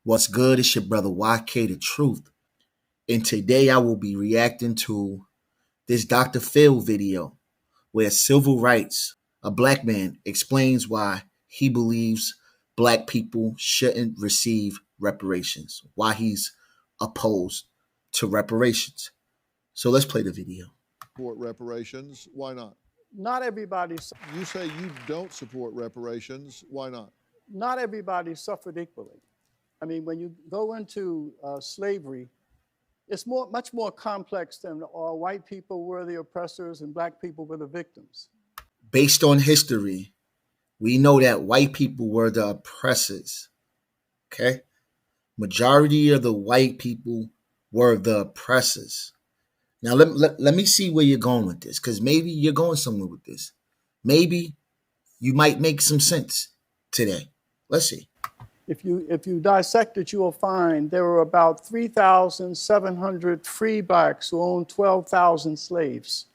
What's good? It's your brother YK The Truth. And today I will be reacting to this Dr. Phil video where civil rights, a black man, explains why he believes black people shouldn't receive reparations, why he's opposed to reparations. So let's play the video. Support reparations. Why not? Not everybody. You say you don't support reparations. Why not? Not everybody suffered equally. I mean, when you go into slavery, it's much more complex than all white people were the oppressors and black people were the victims. Based on history, we know that white people were the oppressors. Okay? Majority of the white people were the oppressors. Now, let me see where you're going with this, because maybe you're going somewhere with this. Maybe you might make some sense today. Let's see. If you dissect it, you will find there were about 3,700 free blacks who owned 12,000 slaves.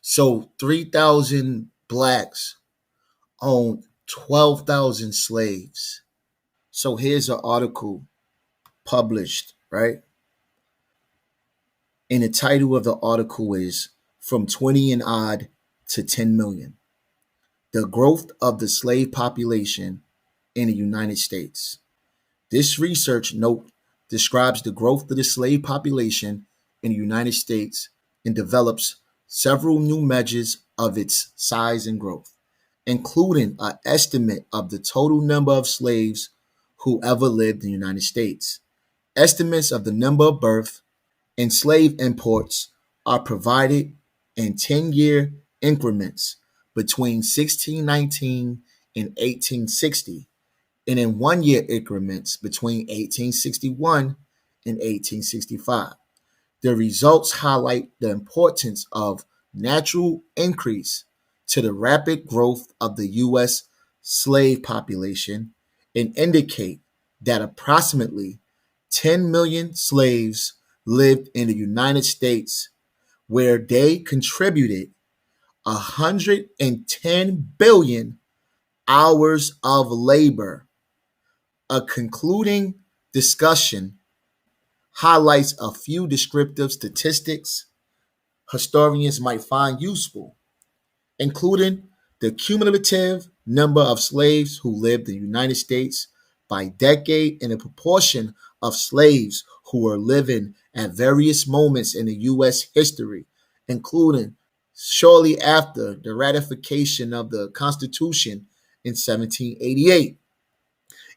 So 3,000 blacks owned 12,000 slaves. So here's an article published, right? And the title of the article is From 20 and Odd to 10 Million. The Growth of the Slave Population in the United States. This research note describes the growth of the slave population in the United States and develops several new measures of its size and growth, including an estimate of the total number of slaves who ever lived in the United States. Estimates of the number of births and slave imports are provided in 10-year increments between 1619 and 1860, and in 1-year increments between 1861 and 1865. The results highlight the importance of natural increase to the rapid growth of the U.S. slave population and indicate that approximately 10 million slaves lived in the United States, where they contributed 110 billion hours of labor. A concluding discussion highlights a few descriptive statistics historians might find useful, including the cumulative number of slaves who lived in the United States by decade and the proportion of slaves who were living at various moments in the U.S. history, including shortly after the ratification of the Constitution in 1788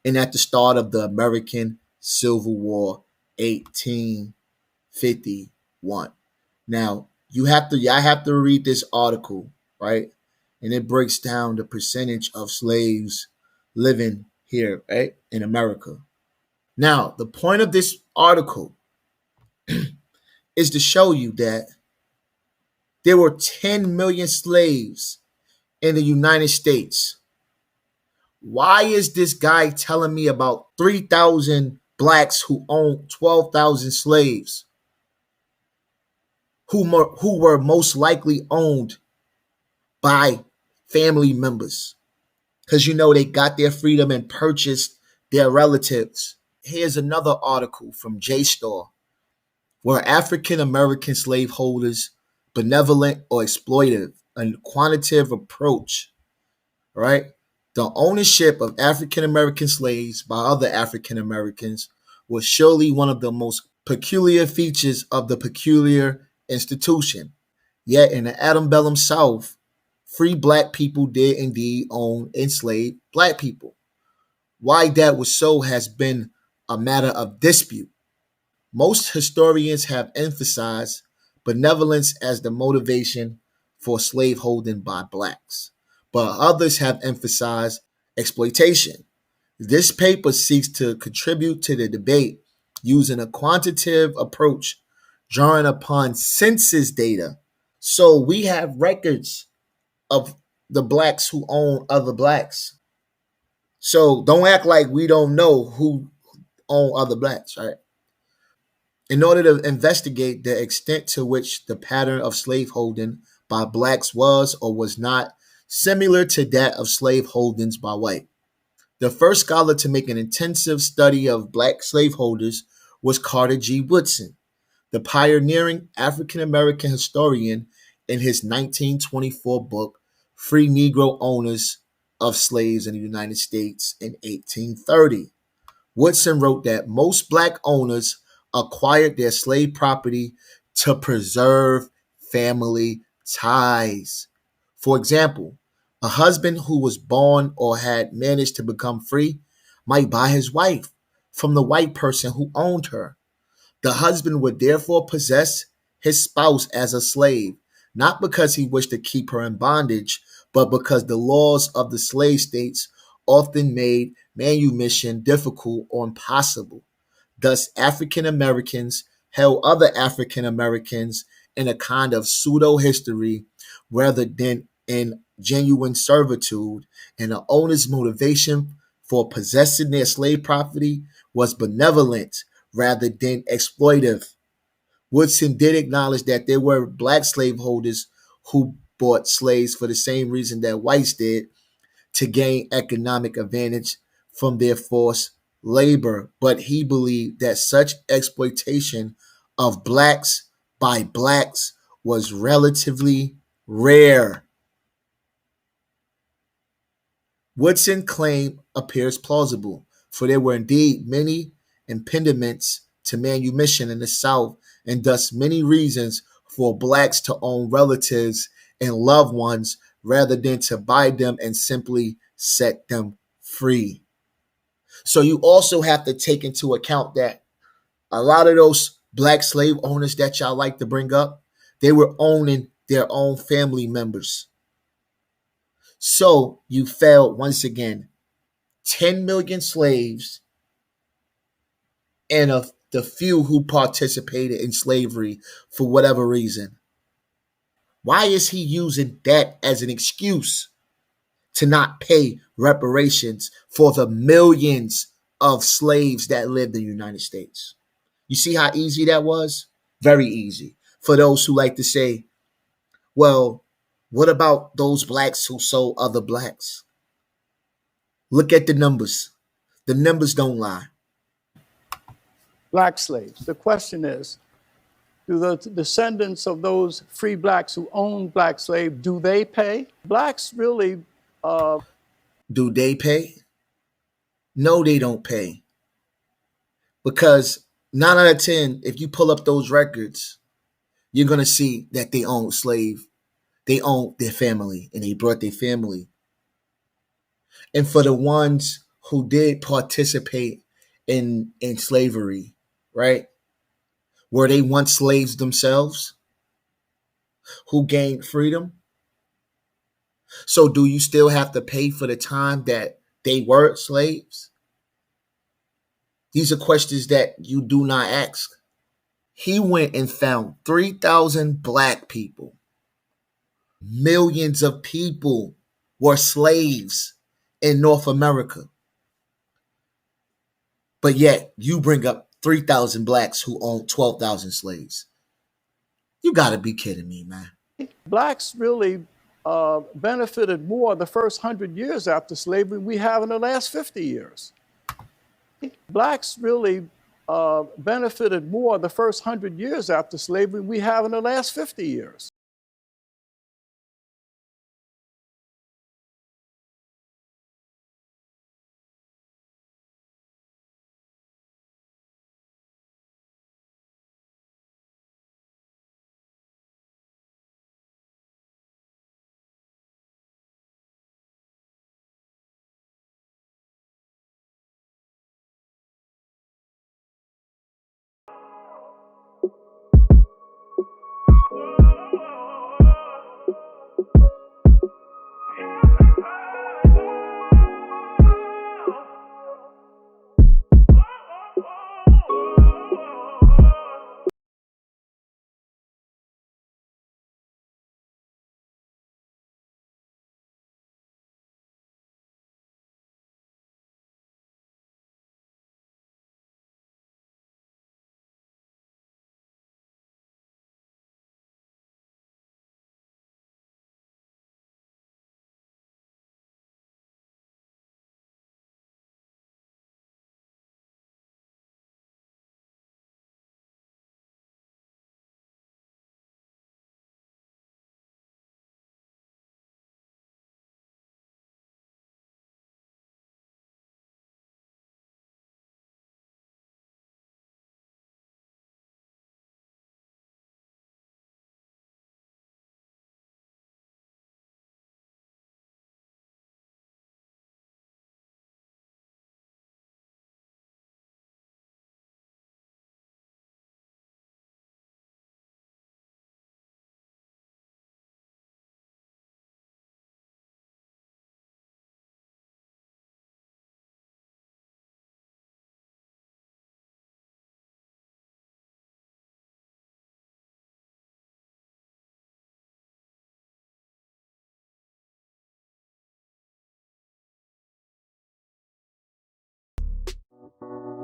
and at the start of the American Civil War, 1851. Now, I have to read this article, right? And it breaks down the percentage of slaves living here, right, in America. Now, the point of this article is to show you that there were 10 million slaves in the United States. Why is this guy telling me about 3,000 blacks who owned 12,000 slaves who were most likely owned by family members? Because they got their freedom and purchased their relatives. Here's another article from JSTOR, where African American slaveholders, benevolent or exploitive, a quantitative approach, right? The ownership of African American slaves by other African Americans was surely one of the most peculiar features of the peculiar institution. Yet in the antebellum South, free black people did indeed own enslaved black people. Why that was so has been a matter of dispute. Most historians have emphasized benevolence as the motivation for slaveholding by blacks, but others have emphasized exploitation. This paper seeks to contribute to the debate using a quantitative approach drawing upon census data. So we have records of the blacks who own other blacks. So don't act like we don't know who own other blacks, right? In order to investigate the extent to which the pattern of slaveholding by blacks was or was not similar to that of slave holdings by white. The first scholar to make an intensive study of black slaveholders was Carter G. Woodson, the pioneering African American historian, in his 1924 book, Free Negro Owners of Slaves in the United States in 1830. Woodson wrote that most black owners acquired their slave property to preserve family ties. For example, a husband who was born or had managed to become free might buy his wife from the white person who owned her. The husband would therefore possess his spouse as a slave, not because he wished to keep her in bondage, but because the laws of the slave states often made manumission difficult or impossible. Thus, African Americans held other African Americans in a kind of pseudo history rather than in genuine servitude, and the owner's motivation for possessing their slave property was benevolent rather than exploitive. Woodson did acknowledge that there were black slaveholders who bought slaves for the same reason that whites did, to gain economic advantage from their forced labor, but he believed that such exploitation of blacks by blacks was relatively rare. Woodson's claim appears plausible, for there were indeed many impediments to manumission in the South, and thus many reasons for blacks to own relatives and loved ones rather than to buy them and simply set them free. So you also have to take into account that a lot of those black slave owners that y'all like to bring up, they were owning their own family members. So you failed once again 10 million slaves and the few who participated in slavery for whatever reason. Why is he using that as an excuse to not pay reparations for the millions of slaves that lived in the United States? You see how easy that was? Very easy. For those who like to say, well, what about those blacks who sold other blacks? Look at the numbers. The numbers don't lie. Black slaves. The question is, do the descendants of those free blacks who owned black slaves, do they pay? Blacks really. Do they pay? No, they don't pay. Because 9 out of 10, if you pull up those records, you're going to see that they owned slave. They owned their family and they brought their family. And for the ones who did participate in slavery, right? Were they once slaves themselves who gained freedom? So do you still have to pay for the time that they were slaves? These are questions that you do not ask. He went and found 3,000 black people. Millions of people were slaves in North America. But yet you bring up 3,000 blacks who owned 12,000 slaves. You got to be kidding me, man. Blacks really benefited more the first 100 years after slavery we have in the last 50 years. Blacks really benefited more the first 100 years after slavery we have in the last 50 years.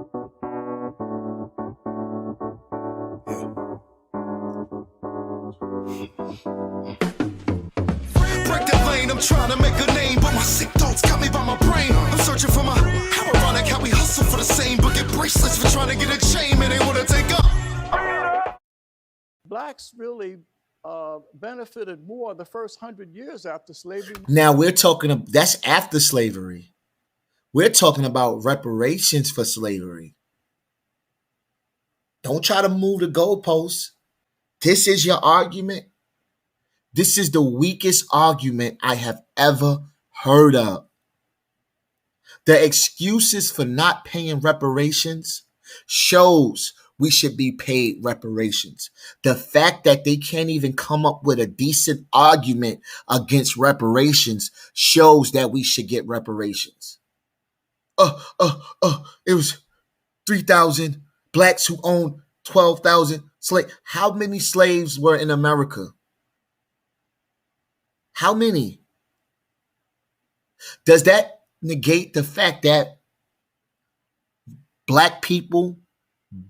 Break the lane, I'm trying to make a name, but my sick thoughts got me by my brain. I'm searching for my, how ironic how we hustle for the same, but get bracelets for trying to get a chain, and they wanna take up. Blacks really benefited more the first 100 years after slavery. Now we're talking, that's after slavery. We're talking about reparations for slavery. Don't try to move the goalposts. This is your argument. This is the weakest argument I have ever heard of. The excuses for not paying reparations shows we should be paid reparations. The fact that they can't even come up with a decent argument against reparations shows that we should get reparations. It was 3,000 blacks who owned 12,000 slaves. How many slaves were in America? How many? Does that negate the fact that black people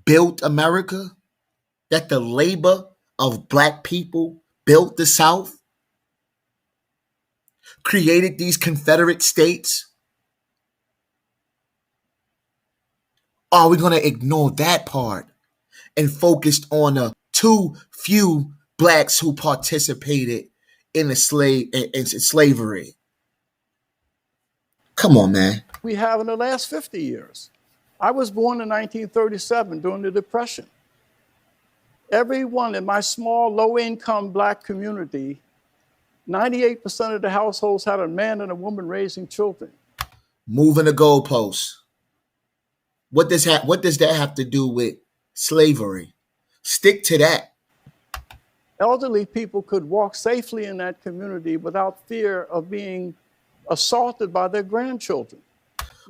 built America? That the labor of black people built the South? Created these Confederate states? Are we going to ignore that part and focus on the too few blacks who participated in slavery? Come on, man. We have in the last 50 years. I was born in 1937 during the Depression. Everyone in my small, low-income black community, 98% of the households had a man and a woman raising children. Moving the goalposts. What does that have to do with slavery? Stick to that. Elderly people could walk safely in that community without fear of being assaulted by their grandchildren.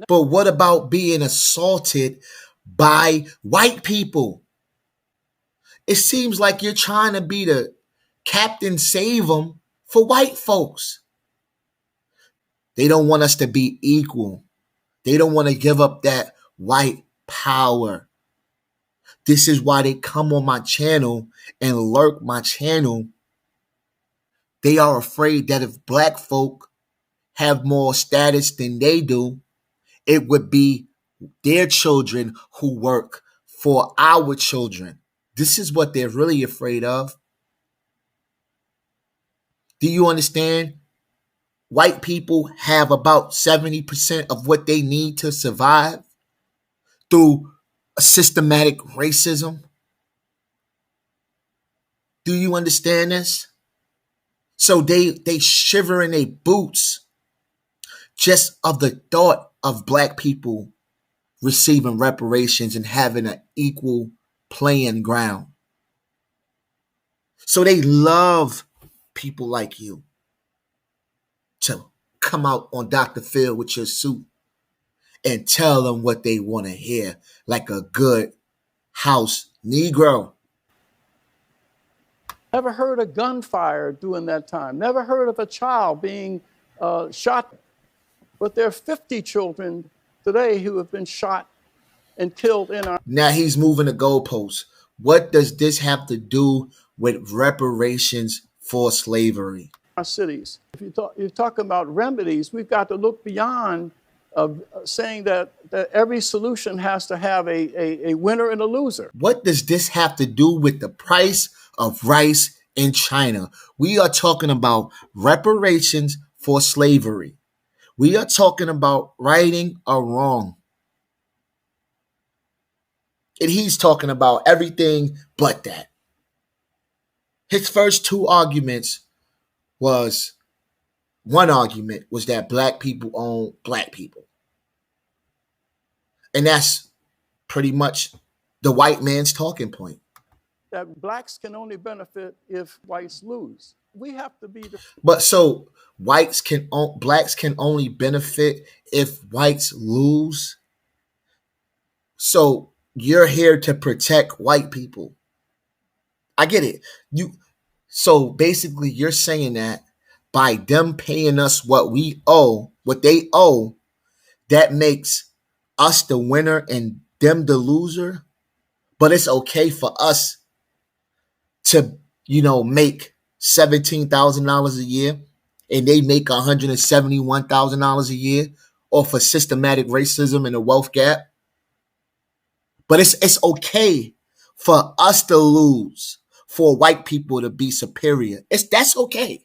But what about being assaulted by white people? It seems like you're trying to be the Captain Save 'em for white folks. They don't want us to be equal. They don't want to give up that white power. This is why they come on my channel and lurk my channel. They are afraid that if black folk have more status than they do, it would be their children who work for our children. This is what they're really afraid of. Do you understand? White people have about 70% of what they need to survive through a systematic racism. Do you understand this? So they shiver in their boots just of the thought of black people receiving reparations and having an equal playing ground. So they love people like you to come out on Dr. Phil with your suit and tell them what they want to hear like a good house Negro. Never heard a gunfire during that time. Never heard of a child being shot. But there are 50 children today who have been shot and killed in our... Now he's moving the goalposts. What does this have to do with reparations for slavery? Our cities. If you're talking about remedies, we've got to look beyond saying that every solution has to have a winner and a loser. What does this have to do with the price of rice in China? We are talking about reparations for slavery. We are talking about righting a wrong. And he's talking about everything but that. His first two arguments was, one argument was that black people own black people. And that's pretty much the white man's talking point. That blacks can only benefit if whites lose. We have to be the... But so blacks can only benefit if whites lose. So you're here to protect white people. I get it. So basically you're saying that by them paying us what we owe, what they owe, that makes us the winner and them the loser, but it's okay for us to, make $17,000 a year and they make $171,000 a year off of systematic racism and a wealth gap. But it's okay for us to lose, for white people to be superior. That's okay.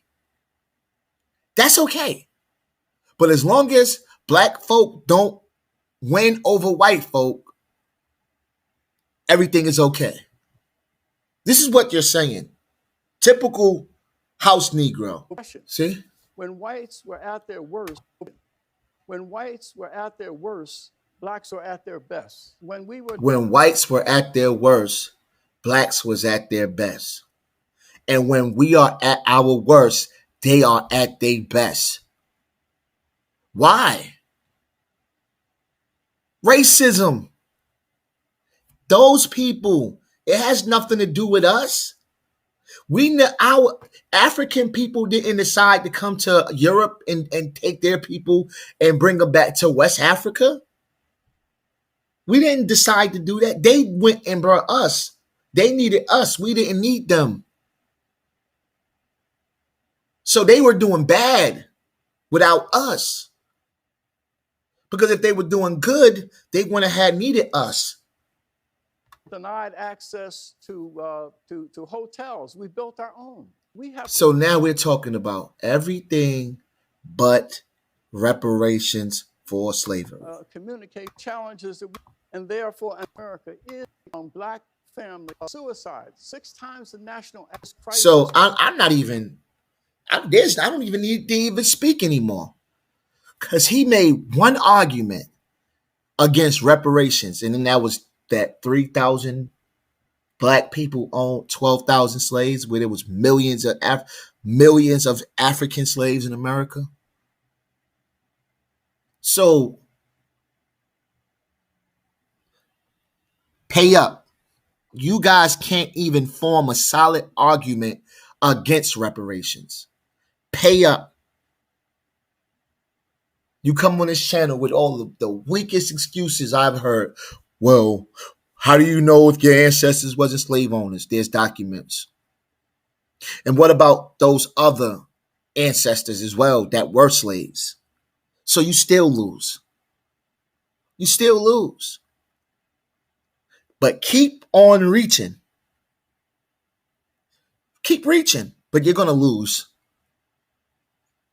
That's okay. But as long as black folk don't win over white folk, everything is okay. This is what you're saying. Typical house Negro. See? When whites were at their worst, blacks were at their best. When whites were at their worst, blacks was at their best. And when we are at our worst, they are at their best. Why? Racism. Those people, it has nothing to do with us. Our African people didn't decide to come to Europe and take their people and bring them back to West Africa. We didn't decide to do that. They went and brought us. They needed us. We didn't need them. So they were doing bad without us. Because if they were doing good, they wouldn't have needed us. Denied access to hotels. We built our own. So now we're talking about everything but reparations for slavery. Communicate challenges, and therefore America is on black family suicide 6 times the national crisis. So I'm not even. I don't even need to even speak anymore, because he made one argument against reparations, and then that was that 3,000 black people owned 12,000 slaves, where there was millions of African slaves in America. So pay up. You guys can't even form a solid argument against reparations. Pay up. You come on this channel with all of the weakest excuses I've heard. Well, how do you know if your ancestors wasn't slave owners? There's documents. And what about those other ancestors as well that were slaves? So you still lose. You still lose. But keep on reaching. Keep reaching, but you're going to lose.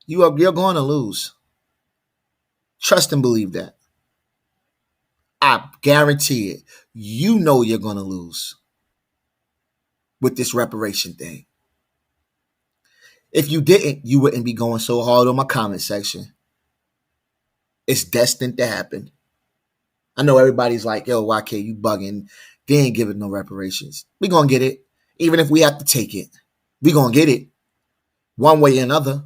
You're going to lose. Trust and believe that. I guarantee it. You know you're going to lose with this reparation thing. If you didn't, you wouldn't be going so hard on my comment section. It's destined to happen. I know everybody's like, yo, YK, you bugging. They ain't giving no reparations. We're going to get it. Even if we have to take it. We're going to get it. One way or another.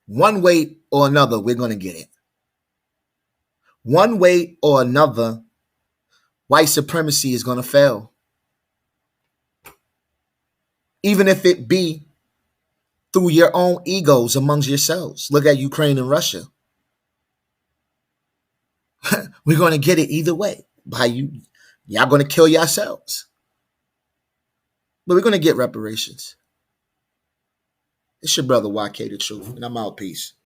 One way or another, we're going to get it. One way or another, white supremacy is going to fail. Even if it be through your own egos amongst yourselves. Look at Ukraine and Russia. We're going to get it either way. Y'all going to kill yourselves. But we're going to get reparations. It's your brother YK the Truth, and I'm out. Peace.